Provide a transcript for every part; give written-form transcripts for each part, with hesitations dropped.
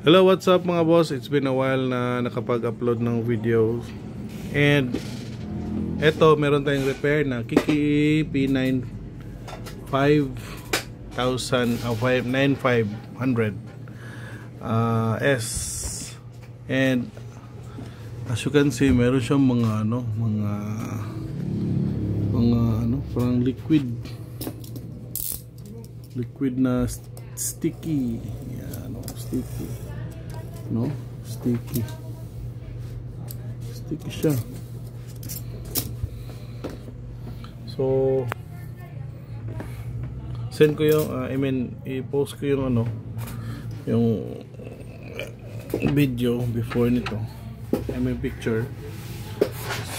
Hello, what's up mga boss? It's been a while na nakapag-upload ng video. And eto, meron tayong repair na Kiki P9 9500 S. And as you can see, meron siyang mga parang liquid na sticky. Yan, sticky. No? Sticky siya. So send ko yung i-post ko yung yung video before nito. Picture.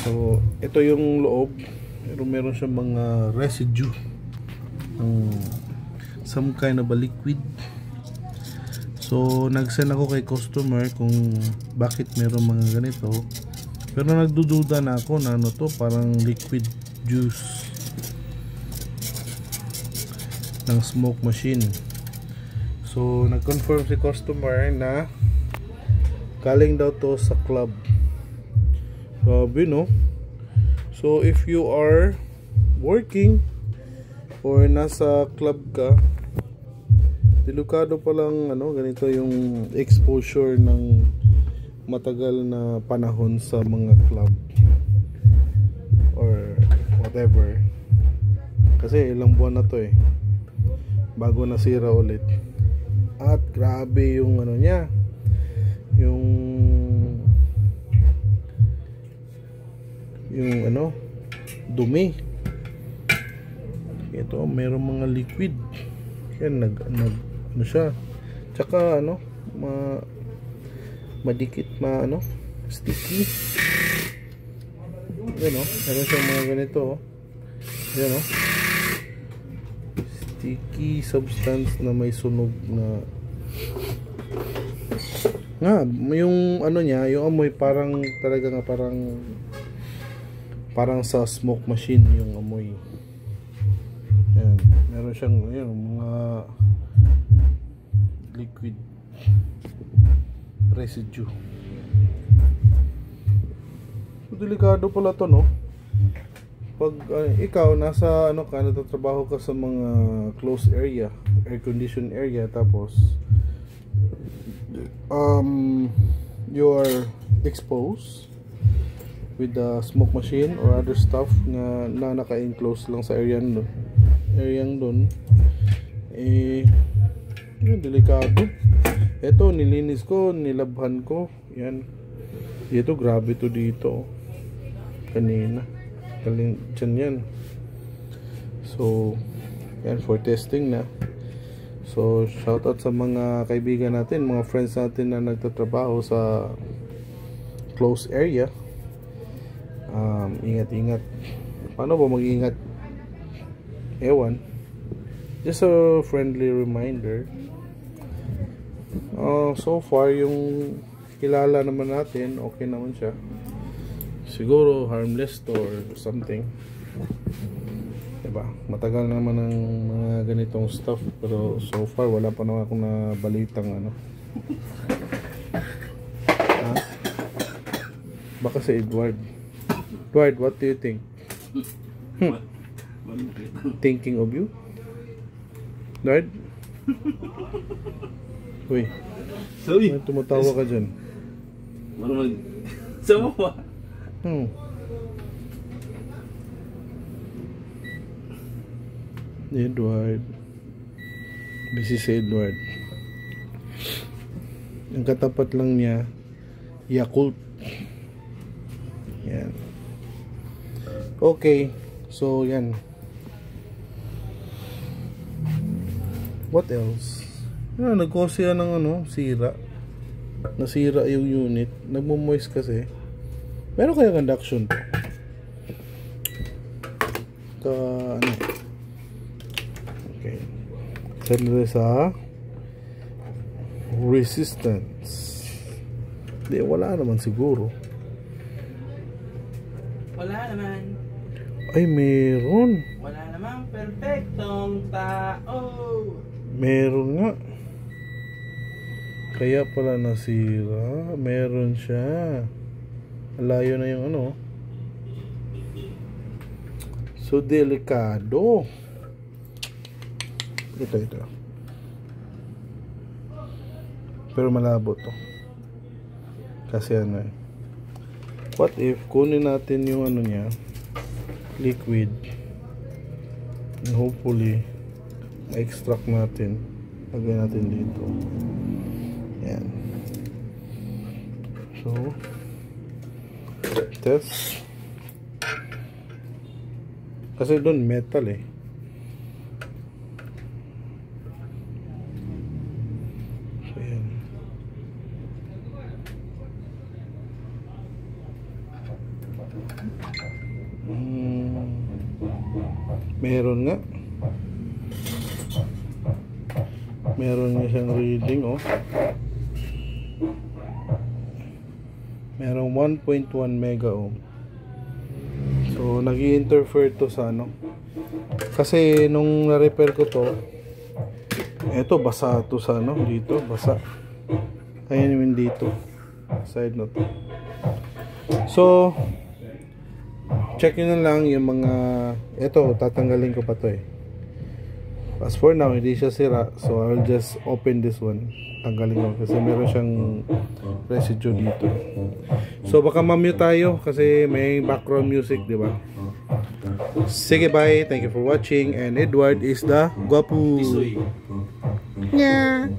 So ito yung loob. Pero meron siyang mga residue ng some kind of a liquid. So nag-send ako kay customer kung bakit meron mga ganito, pero nagdududa na ako na to, parang liquid juice ng smoke machine. So nag-confirm si customer na galing daw to sa club. Grabe, no? So if you are working or nasa club ka, delikado pa lang ganito yung exposure ng matagal na panahon sa mga club or whatever, kasi ilang buwan na to bago nasira ulit. At grabe yung niya, yung dumi. Ito meron mga liquid yan, siya, tsaka madikit, sticky. Yan meron siyang mga ganito yan sticky substance na may sunog na yung niya, yung amoy parang talaga nga parang sa smoke machine yung amoy. Yan, meron siyang mga liquid residue. So, delikado pala to, no? Pag ikaw nasa nagtatrabaho ka sa mga closed area, air conditioned area, tapos you are exposed with the smoke machine or other stuff na naka-enclose lang sa area doon, yun, delikado. Ito, nilinis ko, nilabhan ko. Yan. Dito, grabe to dito. Kanina. Dyan yan. So, yan, for testing na. So, shoutout sa mga kaibigan natin, mga friends natin na nagtatrabaho sa close area. Ingat-ingat. Paano ba mag-ingat? Ewan. Just a friendly reminder. So far yung kilala naman natin, okay naman siya. Siguro harmless to or something, diba? Matagal naman ang mga ganitong stuff, pero so far wala pa naman akong nabalitang baka si Edward, what do you think? Thinking of you, Edward? Uy, may tumatawa ka dyan. Sama pa. Edward. Busy si Edward. Ang katapat lang niya, Yakult. Yan. Okay. So, yan. What else? Nag-cause yan ng sira. Nasira yung unit. Nagmo-moist kasi. Meron kaya conduction to? Okay. Sandali sa resistance. Di, wala naman siguro. Wala naman. Ay, meron. Wala naman perfectong tao. Meron nga. Kaya pala nasira. Meron siya. Layo na yung ano. So delikado. Ito. Pero malabo to. Kasi ano eh. What if kunin natin yung ano niya, liquid, and hopefully ma-extract natin. Lagay natin dito. Yan. So test. Kasi doon metal eh. So yan. Meron nga. Meron nga siyang reading oh. Merong 1.1 mega ohm. So nag-i-interfere to sa ano. Kasi nung na-repair ko to, eto basa to sa ano, dito basa. Ayan naman dito. Side na to. So check nyo na lang yung mga, eto tatanggalin ko pa to eh. As for now hindi siya sira, so I'll just open this one. Tanggalin ko kasi meron siyang residue dito. So baka ma-mute tayo kasi may background music, di ba? Sige, bye. Thank you for watching, and Edward is the Guapo. Tisoy. Yeah.